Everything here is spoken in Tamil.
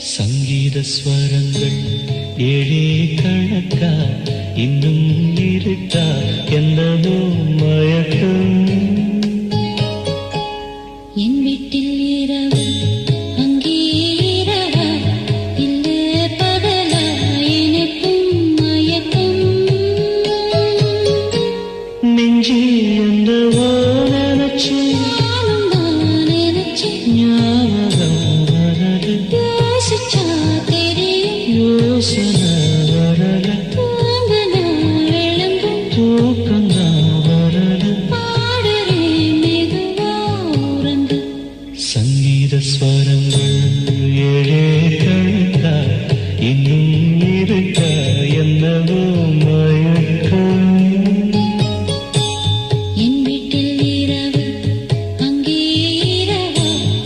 சங்கீத ஸ்வரங்கள் ஏழே கணக்கா இன்னும் இருக்கா என்னவோ மயக்கம். என் வீட்டில் இரவு அங்கே இரவா இல்லை பகலா எனக்கும் மயக்கம். நெஞ்சி என்னவோ நினைச்சு நானும் நான் நினைச்சு ஞாபகம் வரது யோசிச்சா தெரியும் யோசனை வரல தூங்கனா விளங்கும் தூக்கம்தான் வரல பாடுறேன் மெதுவா உறங்கு. சங்கீத ஸ்வரங்கள் ஏழே கணக்கா இன்னும்